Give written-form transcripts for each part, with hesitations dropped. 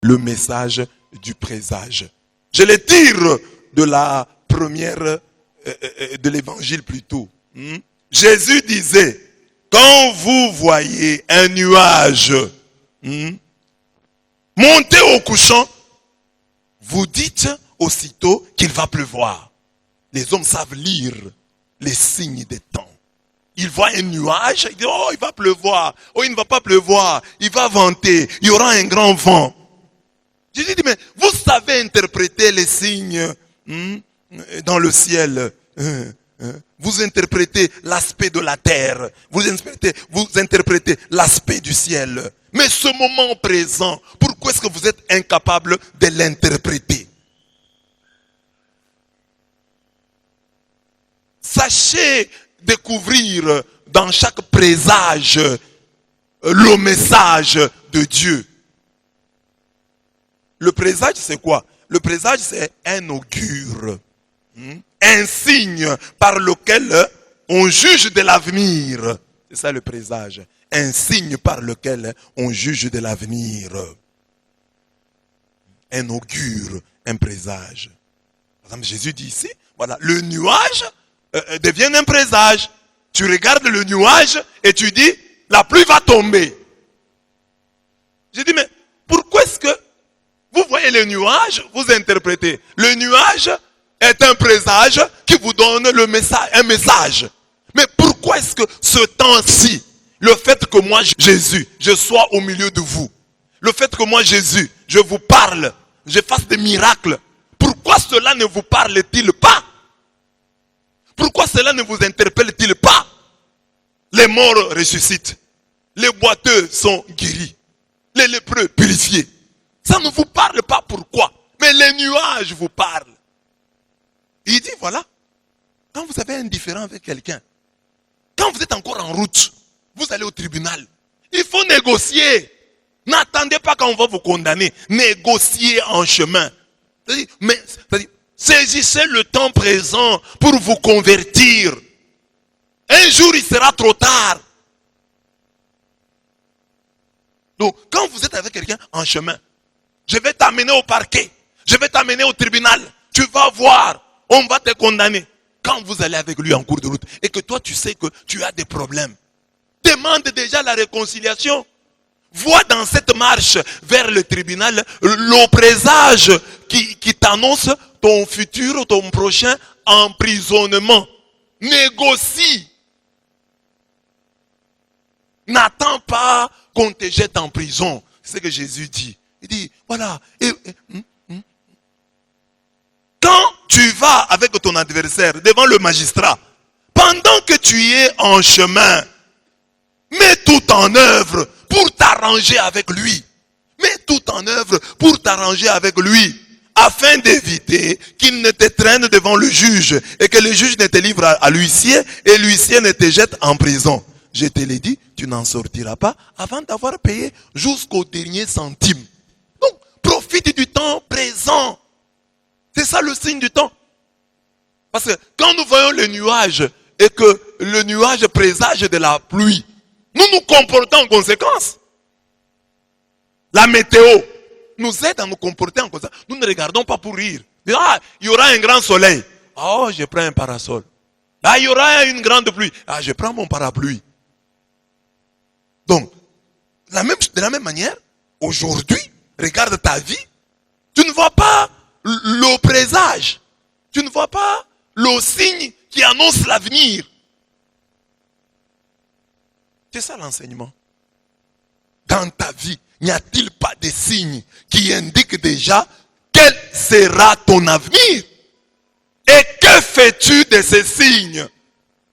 le message du présage. Je les tire de la première, de l'évangile plutôt. Jésus disait, quand vous voyez un nuage monter au couchant, vous dites aussitôt qu'il va pleuvoir. Les hommes savent lire les signes des temps. Ils voient un nuage, ils disent, oh, il va pleuvoir. Oh, il ne va pas pleuvoir. Il va venter. Il y aura un grand vent. Jésus dit, mais vous savez interpréter les signes dans le ciel. Vous interprétez l'aspect de la terre. Vous interprétez l'aspect du ciel. Mais ce moment présent, pourquoi est-ce que vous êtes incapable de l'interpréter? Sachez découvrir dans chaque présage le message de Dieu. Le présage, c'est quoi? Le présage, c'est un augure. Un signe par lequel on juge de l'avenir. C'est ça le présage. Un signe par lequel on juge de l'avenir. Un augure, un présage. Par exemple, Jésus dit ici, voilà, le nuage devient un présage. Tu regardes le nuage et tu dis, la pluie va tomber. J'ai dit, mais pourquoi est-ce que vous voyez le nuage, vous interprétez? Le nuage est un présage qui vous donne un message. Mais pourquoi est-ce que ce temps-ci, le fait que moi, Jésus, je sois au milieu de vous, le fait que moi, Jésus, je vous parle, je fasse des miracles, pourquoi cela ne vous parle-t-il pas? Pourquoi cela ne vous interpelle-t-il pas? Les morts ressuscitent, les boiteux sont guéris, les lépreux purifiés. Ça ne vous parle pas pourquoi? Mais les nuages vous parlent. Il dit, voilà, quand vous avez un différend avec quelqu'un, quand vous êtes encore en route, vous allez au tribunal. Il faut négocier. N'attendez pas quand on va vous condamner. Négociez en chemin. Saisissez le temps présent pour vous convertir. Un jour, il sera trop tard. Donc, quand vous êtes avec quelqu'un en chemin, je vais t'amener au parquet. Je vais t'amener au tribunal. Tu vas voir. On va te condamner. Quand vous allez avec lui en cours de route et que toi tu sais que tu as des problèmes, demande déjà la réconciliation. Vois dans cette marche vers le tribunal le présage qui t'annonce ton futur, ton prochain emprisonnement. Négocie. N'attends pas qu'on te jette en prison. C'est ce que Jésus dit. Il dit, voilà. Quand tu vas avec ton adversaire devant le magistrat, pendant que tu es en chemin, mets tout en œuvre pour t'arranger avec lui. Mets tout en œuvre pour t'arranger avec lui, afin d'éviter qu'il ne te traîne devant le juge et que le juge ne te livre à l'huissier et l'huissier ne te jette en prison. Je te l'ai dit, tu n'en sortiras pas avant d'avoir payé jusqu'au dernier centime. Donc, profite du temps présent. C'est ça le signe du temps. Parce que quand nous voyons le nuage et que le nuage présage de la pluie, nous nous comportons en conséquence. La météo nous aide à nous comporter en conséquence. Nous ne regardons pas pour rire. Ah, il y aura un grand soleil. Oh, je prends un parasol. Ah, il y aura une grande pluie. Ah, je prends mon parapluie. Donc, de la même manière, aujourd'hui, regarde ta vie. Tu ne vois pas le présage. Tu ne vois pas le signe qui annonce l'avenir. C'est ça l'enseignement. Dans ta vie, n'y a-t-il pas des signes qui indiquent déjà quel sera ton avenir? Et que fais-tu de ces signes?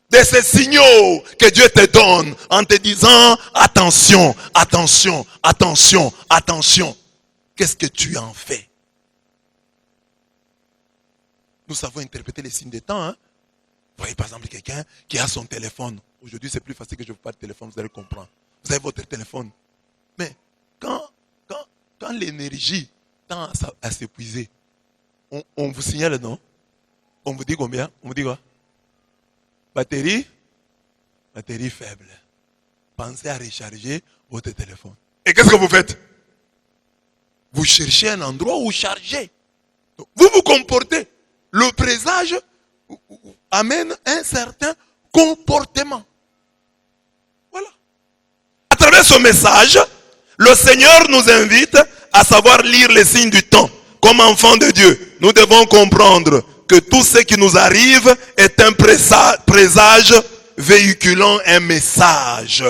De ces signaux que Dieu te donne en te disant attention, attention, attention, attention. Qu'est-ce que tu en fais? Nous savons interpréter les signes des temps. Hein? Vous voyez par exemple quelqu'un qui a son téléphone. Aujourd'hui c'est plus facile que je vous parle de téléphone, vous allez comprendre. Vous avez votre téléphone. Mais quand l'énergie tend à s'épuiser, on vous signale, non? On vous dit combien? On vous dit quoi? Batterie faible. Pensez à recharger votre téléphone. Et qu'est-ce que vous faites? vous cherchez un endroit où charger. Donc, vous vous comportez. Le présage amène un certain comportement. Voilà. À travers ce message, le Seigneur nous invite à savoir lire les signes du temps. Comme enfants de Dieu, nous devons comprendre que tout ce qui nous arrive est un présage véhiculant un message.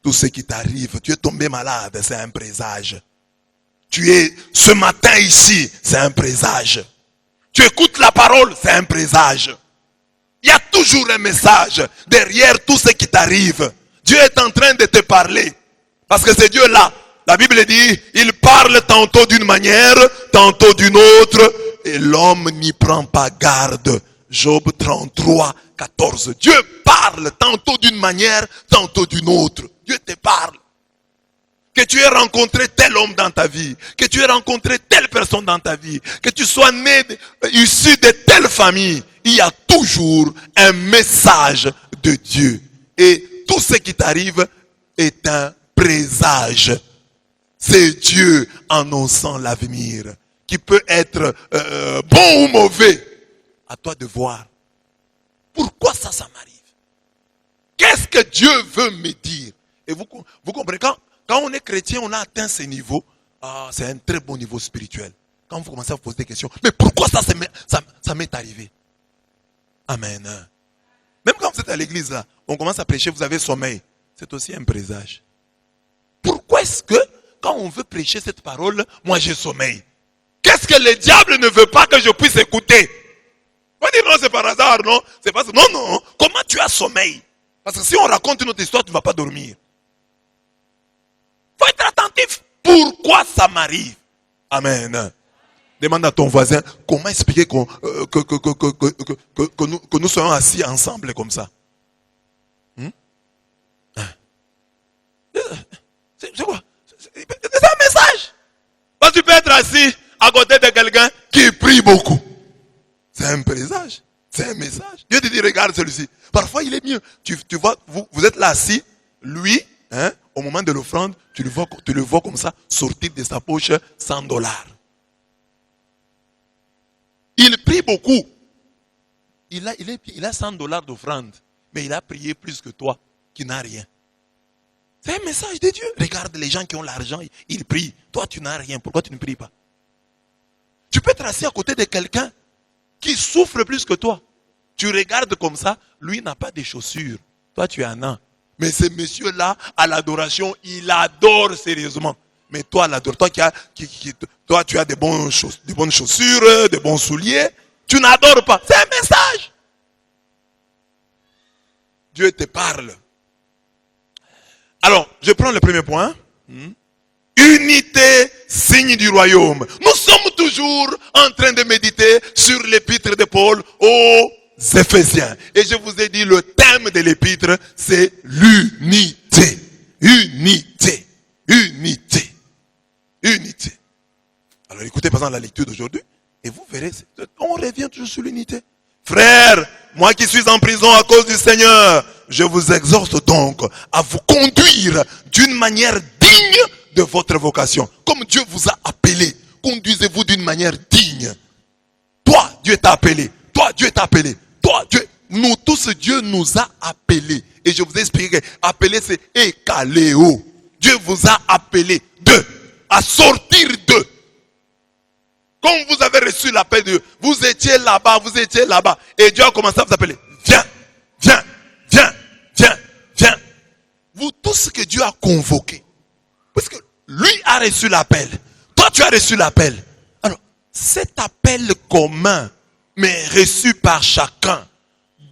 Tout ce qui t'arrive, tu es tombé malade, c'est un présage. Tu es ce matin ici, c'est un présage. Tu écoutes la parole, c'est un présage. Il y a toujours un message derrière tout ce qui t'arrive. Dieu est en train de te parler. Parce que c'est Dieu là. La Bible dit, il parle tantôt d'une manière, tantôt d'une autre. Et l'homme n'y prend pas garde. Job 33, 14. Dieu parle tantôt d'une manière, tantôt d'une autre. Dieu te parle. Que tu aies rencontré tel homme dans ta vie, que tu aies rencontré telle personne dans ta vie, que tu sois né, issu de telle famille, il y a toujours un message de Dieu. Et tout ce qui t'arrive est un présage. C'est Dieu annonçant l'avenir, qui peut être bon ou mauvais. À toi de voir. Pourquoi ça m'arrive? Qu'est-ce que Dieu veut me dire? Et vous comprenez, quand on est chrétien, on a atteint ce niveau. C'est un très bon niveau spirituel. Quand vous commencez à vous poser des questions, mais pourquoi ça m'est arrivé? Amen. Même quand vous êtes à l'église là, on commence à prêcher, vous avez sommeil. C'est aussi un présage. Pourquoi est-ce que, quand on veut prêcher cette parole, moi j'ai sommeil? Qu'est-ce que le diable ne veut pas que je puisse écouter? On va dire non, c'est par hasard, non? C'est pas ça. Non, non. Comment tu as sommeil? Parce que si on raconte une autre histoire, tu ne vas pas dormir. Il faut être attentif. Pourquoi ça m'arrive? Amen. Demande à ton voisin, comment expliquer que nous soyons assis ensemble comme ça? C'est quoi? C'est un message. Parce que tu peux être assis à côté de quelqu'un qui prie beaucoup. C'est un présage. C'est un message. Dieu te dit, regarde celui-ci. Parfois, il est mieux. Tu vois, vous êtes là assis. Lui, au moment de l'offrande, tu le vois comme ça, sortir de sa poche $100. Il prie beaucoup. Il a $100 d'offrande. Mais il a prié plus que toi, qui n'a rien. C'est un message de Dieu. Regarde les gens qui ont l'argent, ils prient. Toi, tu n'as rien. Pourquoi tu ne pries pas? Tu peux être assis à côté de quelqu'un qui souffre plus que toi. Tu regardes comme ça, lui n'a pas de chaussures. Toi, tu en as. Mais ce monsieur-là, à l'adoration, il adore sérieusement. Mais toi, toi tu as des bonnes chaussures, des bons souliers. Tu n'adores pas. C'est un message. Dieu te parle. Alors, je prends le premier point. Unité, signe du royaume. Nous sommes toujours en train de méditer sur l'épître de Paul aux Éphésiens. Et je vous ai dit, le thème de l'épître, c'est l'unité. Unité. Unité. Unité. Alors écoutez par exemple la lecture d'aujourd'hui et vous verrez, on revient toujours sur l'unité. Frères, moi qui suis en prison à cause du Seigneur, je vous exhorte donc à vous conduire d'une manière digne de votre vocation. Comme Dieu vous a appelé, conduisez-vous d'une manière digne. Toi, Dieu t'a appelé. Toi, Dieu t'a appelé. Toi, Dieu, nous tous, Dieu nous a appelés. Et je vous ai expliqué, appeler c'est écaléo. Dieu vous a appelé à sortir d'eux. Comme vous avez reçu l'appel de Dieu, vous étiez là-bas. Et Dieu a commencé à vous appeler. Viens. Vous tous que Dieu a convoqués. Parce que lui a reçu l'appel. Toi, tu as reçu l'appel. Alors, cet appel commun, mais reçu par chacun,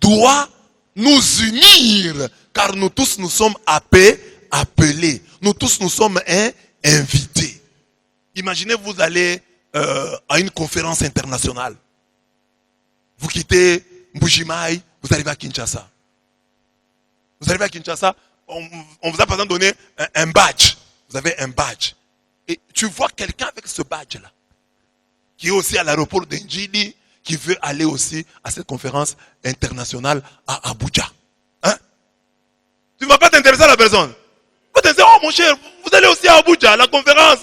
doit nous unir. Car nous tous, nous sommes appelés. Nous tous, nous sommes invités. Imaginez, vous allez à une conférence internationale. Vous quittez Mbujimaï, vous arrivez à Kinshasa. Vous arrivez à Kinshasa, on vous a par exemple donné un badge. Vous avez un badge. Et tu vois quelqu'un avec ce badge-là, qui est aussi à l'aéroport d'Ndjili, qui veut aller aussi à cette conférence internationale à Abuja. Hein? Tu ne vas pas t'intéresser à la personne. Tu vas t'intéresser, oh mon cher, vous allez aussi à Abuja, à la conférence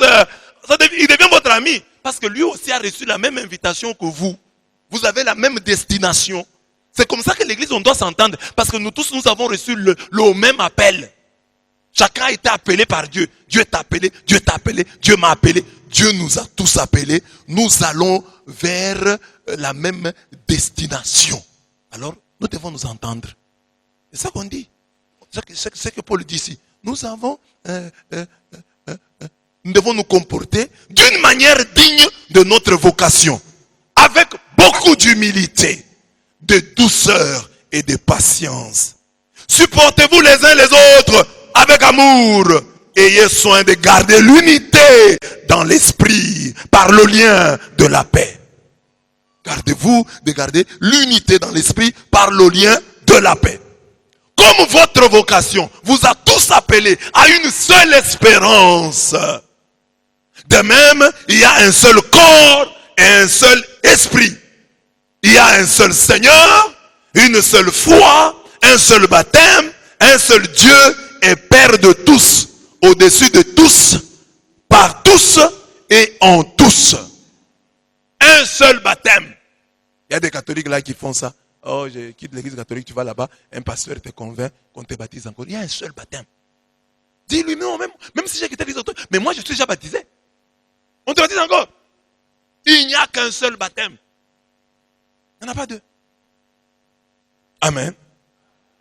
il devient votre ami. Parce que lui aussi a reçu la même invitation que vous. Vous avez la même destination. C'est comme ça que l'église, on doit s'entendre. Parce que nous tous, nous avons reçu le même appel. Chacun a été appelé par Dieu. Dieu t'a appelé, Dieu t'a appelé, Dieu m'a appelé. Dieu nous a tous appelés. Nous allons vers la même destination. Alors, nous devons nous entendre. C'est ça qu'on dit. C'est ce que Paul dit ici. Nous devons nous comporter d'une manière digne de notre vocation. Avec beaucoup d'humilité, de douceur et de patience. Supportez-vous les uns les autres avec amour. Ayez soin de garder l'unité dans l'esprit par le lien de la paix. Gardez-vous de garder l'unité dans l'esprit par le lien de la paix. Comme votre vocation vous a tous appelés à une seule espérance. De même, il y a un seul corps et un seul esprit. Il y a un seul Seigneur, une seule foi, un seul baptême, un seul Dieu et Père de tous, au-dessus de tous, par tous et en tous. Un seul baptême. Il y a des catholiques là qui font ça. Oh, je quitte l'église catholique, tu vas là-bas, un pasteur te convainc qu'on te baptise encore. Il y a un seul baptême. Dis-lui, non, même si j'ai quitté l'église catholique, mais moi je suis déjà baptisé. On te baptise encore. Il n'y a qu'un seul baptême. Il n'y en a pas deux. Amen.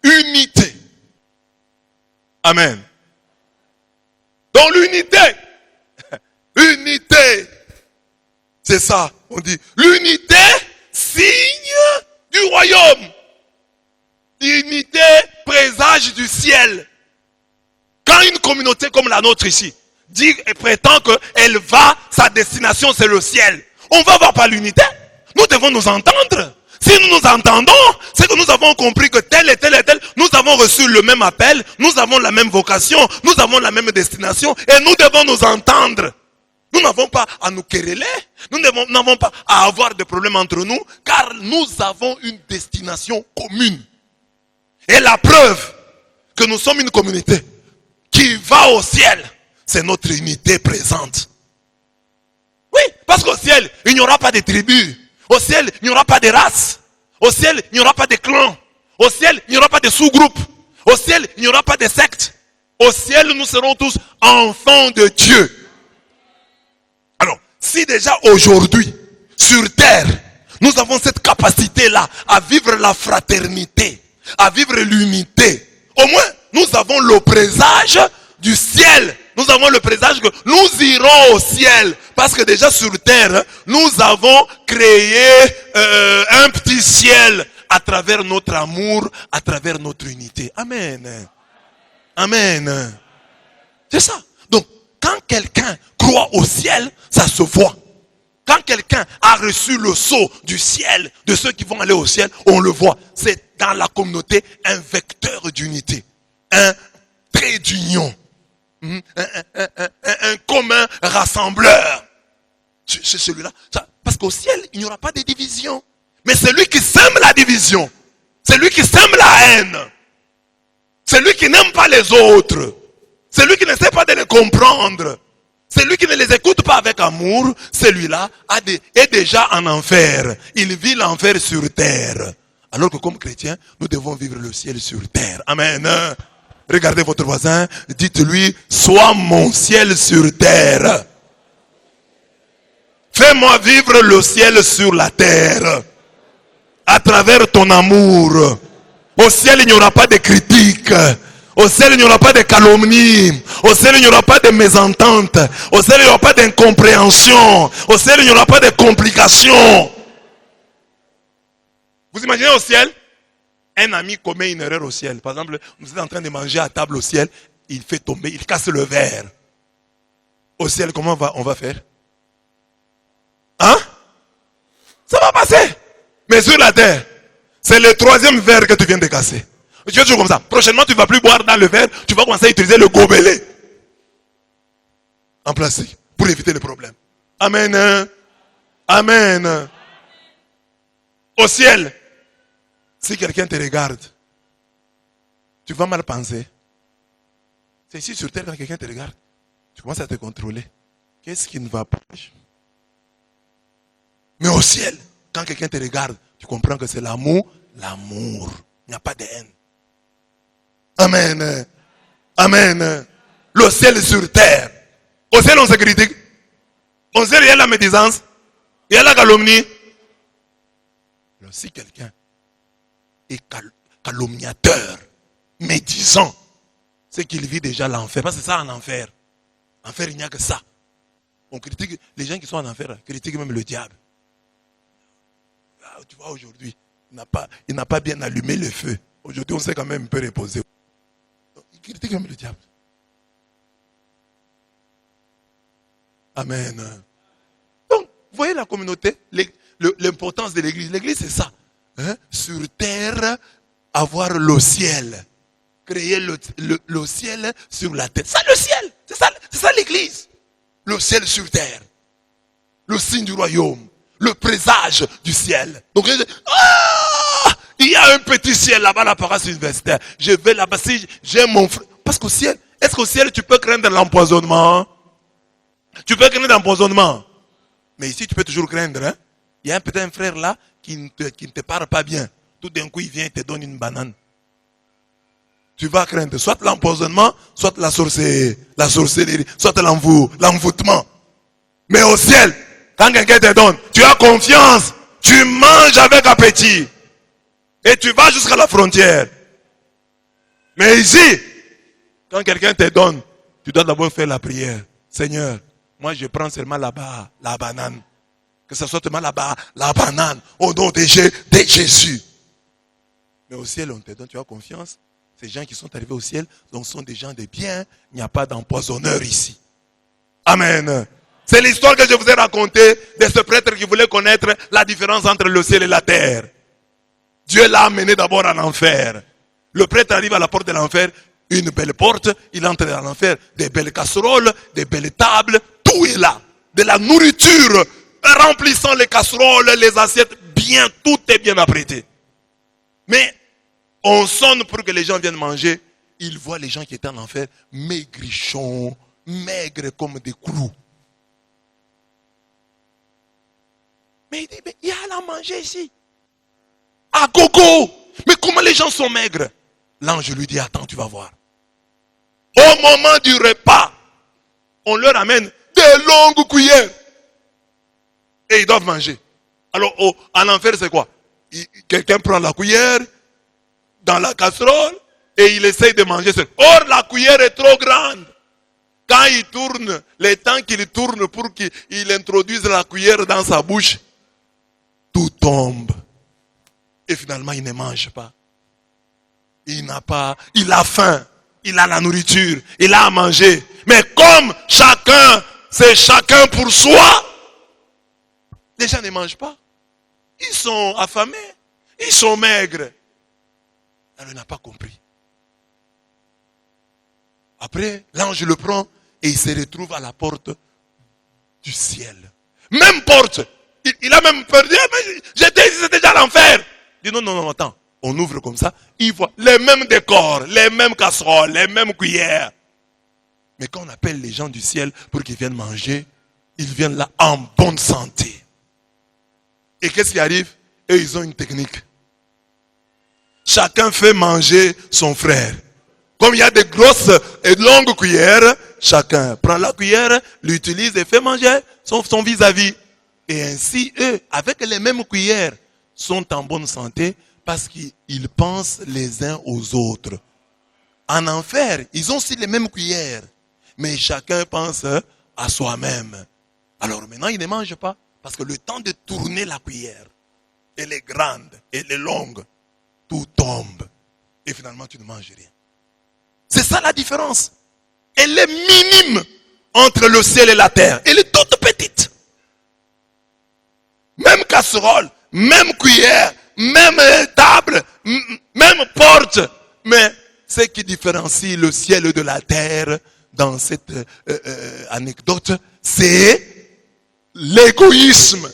Unité. Amen. Dans l'unité. Unité. C'est ça, on dit. L'unité, signe du royaume. L'unité présage du ciel. Quand une communauté comme la nôtre ici dit et prétend qu'elle va, sa destination c'est le ciel, on va voir par l'unité. Nous devons nous entendre. Si nous nous entendons, c'est que nous avons compris que tel et tel et tel, nous avons reçu le même appel, nous avons la même vocation, nous avons la même destination et nous devons nous entendre. Nous n'avons pas à nous quereller, nous n'avons pas à avoir des problèmes entre nous, car nous avons une destination commune. Et la preuve que nous sommes une communauté qui va au ciel, c'est notre unité présente. Oui, parce qu'au ciel, il n'y aura pas de tribus. Au ciel, il n'y aura pas de races. Au ciel, il n'y aura pas de clans. Au ciel, il n'y aura pas de sous-groupes. Au ciel, il n'y aura pas de sectes. Au ciel, nous serons tous enfants de Dieu. Alors, si déjà aujourd'hui, sur terre, nous avons cette capacité-là à vivre la fraternité, à vivre l'unité, au moins, nous avons le présage du ciel. Nous avons le présage que nous irons au ciel. Parce que déjà sur terre, nous avons créé un petit ciel à travers notre amour, à travers notre unité. Amen. Amen. C'est ça. Donc, quand quelqu'un croit au ciel, ça se voit. Quand quelqu'un a reçu le sceau du ciel, de ceux qui vont aller au ciel, on le voit. C'est dans la communauté un vecteur d'unité. Un trait d'union. Un commun rassembleur. C'est celui-là. Parce qu'au ciel, il n'y aura pas de division. Mais celui qui sème la division, celui qui sème la haine, celui qui n'aime pas les autres, celui qui ne sait pas de les comprendre, celui qui ne les écoute pas avec amour, celui-là est déjà en enfer. Il vit l'enfer sur terre. Alors que comme chrétiens, nous devons vivre le ciel sur terre. Amen. Regardez votre voisin, dites-lui, sois mon ciel sur terre. Fais-moi vivre le ciel sur la terre. À travers ton amour. Au ciel, il n'y aura pas de critiques. Au ciel, il n'y aura pas de calomnies. Au ciel, il n'y aura pas de mésententes. Au ciel, il n'y aura pas d'incompréhension. Au ciel, il n'y aura pas de complications. Vous imaginez au ciel? Un ami commet une erreur au ciel. Par exemple, vous êtes en train de manger à table au ciel, il fait tomber, il casse le verre. Au ciel, comment on va faire? Hein? Ça va passer. Mais sur la terre, c'est le troisième verre que tu viens de casser. Tu fais toujours comme ça. Prochainement, tu ne vas plus boire dans le verre, tu vas commencer à utiliser le gobelet. En plastique, pour éviter les problèmes. Amen. Amen. Au ciel, si quelqu'un te regarde, tu vas mal penser. C'est ici sur terre quand quelqu'un te regarde, tu commences à te contrôler. Qu'est-ce qui ne va pas? Mais au ciel, quand quelqu'un te regarde, tu comprends que c'est l'amour. L'amour. Il n'y a pas de haine. Amen. Amen. Le ciel sur terre. Au ciel, on se critique. Au ciel, il y a la médisance. Il y a la calomnie. Alors, si quelqu'un est calomniateur, médisant, c'est qu'il vit déjà l'enfer. Parce que c'est ça en enfer. En enfer, il n'y a que ça. On critique les gens qui sont en enfer, critiquent même le diable. Ah, tu vois, aujourd'hui, il n'a pas bien allumé le feu. Aujourd'hui, on s'est quand même un peu reposé. Il critique même le diable. Amen. Donc, vous voyez la communauté, l'importance de l'église. L'église, c'est ça. Hein? Sur terre, avoir le ciel. Créer le ciel sur la terre. Ça, le ciel. C'est ça l'église. Le ciel sur terre. Le signe du royaume. Le présage du ciel. Donc, il y a un petit ciel là-bas, la paroisse universitaire. Je vais là-bas, si j'ai mon frère. Parce qu'au ciel, est-ce qu'au ciel, tu peux craindre l'empoisonnement? Tu peux craindre l'empoisonnement. Mais ici, tu peux toujours craindre. Hein? Il y a peut-être un frère là qui ne te parle pas bien. Tout d'un coup, il vient et te donne une banane. Tu vas craindre soit l'empoisonnement, soit la sorcellerie, soit l'envoûtement. Mais au ciel, quand quelqu'un te donne, tu as confiance. Tu manges avec appétit. Et tu vas jusqu'à la frontière. Mais ici, quand quelqu'un te donne, tu dois d'abord faire la prière. Seigneur, moi je prends seulement là-bas la banane. Que ce soit seulement là-bas la banane. Au nom de Jésus. Mais au ciel, on te donne, tu as confiance. Ces gens qui sont arrivés au ciel, donc sont des gens de bien. Il n'y a pas d'empoisonneur ici. Amen. C'est l'histoire que je vous ai racontée de ce prêtre qui voulait connaître la différence entre le ciel et la terre. Dieu l'a amené d'abord en enfer. Le prêtre arrive à la porte de l'enfer, une belle porte, il entre dans l'enfer, des belles casseroles, des belles tables, tout est là. De la nourriture, remplissant les casseroles, les assiettes, bien, tout est bien apprêté. Mais on sonne pour que les gens viennent manger. Il voit les gens qui étaient en enfer, maigrichons, maigres comme des clous. Mais il dit, mais il y a à manger ici. À gogo. Mais comment les gens sont maigres? L'ange lui dit, attends, tu vas voir. Au moment du repas, on leur amène des longues cuillères. Et ils doivent manger. Alors, en enfer, c'est quoi? Quelqu'un prend la cuillère dans la casserole et il essaye de manger seul. Or, la cuillère est trop grande. Quand il tourne, le temps qu'il tourne pour qu'il introduise la cuillère dans sa bouche, tout tombe. Et finalement, il ne mange pas. Il a faim. Il a la nourriture. Il a à manger. Mais comme c'est chacun pour soi, les gens ne mangent pas. Ils sont affamés. Ils sont maigres. Alors, il n'a pas compris. Après, l'ange le prend et il se retrouve à la porte du ciel. Même porte. Il a même peur. J'étais ici, c'était déjà l'enfer. Il dit non, attends. On ouvre comme ça. Il voit les mêmes décors, les mêmes casseroles, les mêmes cuillères. Mais quand on appelle les gens du ciel pour qu'ils viennent manger, ils viennent là en bonne santé. Et qu'est-ce qui arrive? Eux, ils ont une technique. Chacun fait manger son frère. Comme il y a des grosses et longues cuillères, chacun prend la cuillère, l'utilise et fait manger son vis-à-vis. Et ainsi, eux, avec les mêmes cuillères, sont en bonne santé parce qu'ils pensent les uns aux autres. En enfer, ils ont aussi les mêmes cuillères, mais chacun pense à soi-même. Alors maintenant, ils ne mangent pas parce que le temps de tourner la cuillère, elle est grande, elle est longue, tout tombe. Et finalement, tu ne manges rien. C'est ça la différence. Elle est minime entre le ciel et la terre. Elle est toute petite. Même casserole, même cuillère, même table, même porte. Mais ce qui différencie le ciel de la terre dans cette anecdote, c'est l'égoïsme.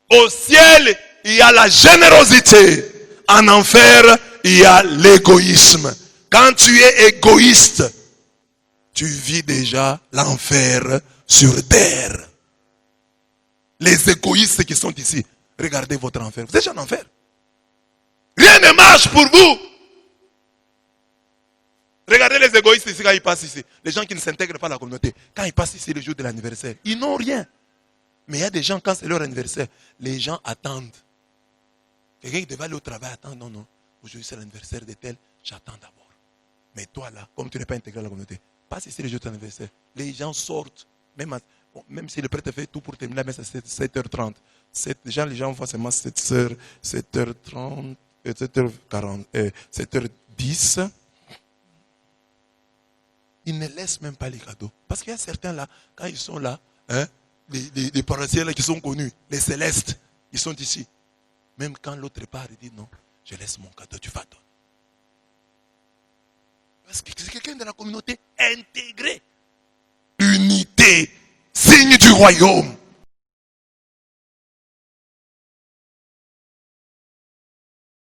Au ciel, il y a la générosité. En enfer, il y a l'égoïsme. Quand tu es égoïste, tu vis déjà l'enfer sur terre. Les égoïstes qui sont ici, regardez votre enfer. Vous êtes déjà en enfer. Rien ne marche pour vous. Regardez les égoïstes ici quand ils passent ici. Les gens qui ne s'intègrent pas à la communauté. Quand ils passent ici le jour de l'anniversaire, ils n'ont rien. Mais il y a des gens, quand c'est leur anniversaire, les gens attendent. Quelqu'un qui devait aller au travail attend. Non, non. Aujourd'hui c'est l'anniversaire de tel. J'attends d'abord. Mais toi là, comme tu n'es pas intégré à la communauté, passe ici le jour de ton anniversaire. Les gens sortent. Même si le prêtre fait tout pour terminer, mais c'est 7h30. Déjà, les gens font seulement 7h30, 7h40, 7h10. Ils ne laissent même pas les cadeaux. Parce qu'il y a certains là, quand ils sont là, hein, les paroissiens là qui sont connus, les célestes, ils sont ici. Même quand l'autre part, il dit non, je laisse mon cadeau, tu vas donner. Parce que c'est quelqu'un de la communauté intégré. Unité, signe du royaume.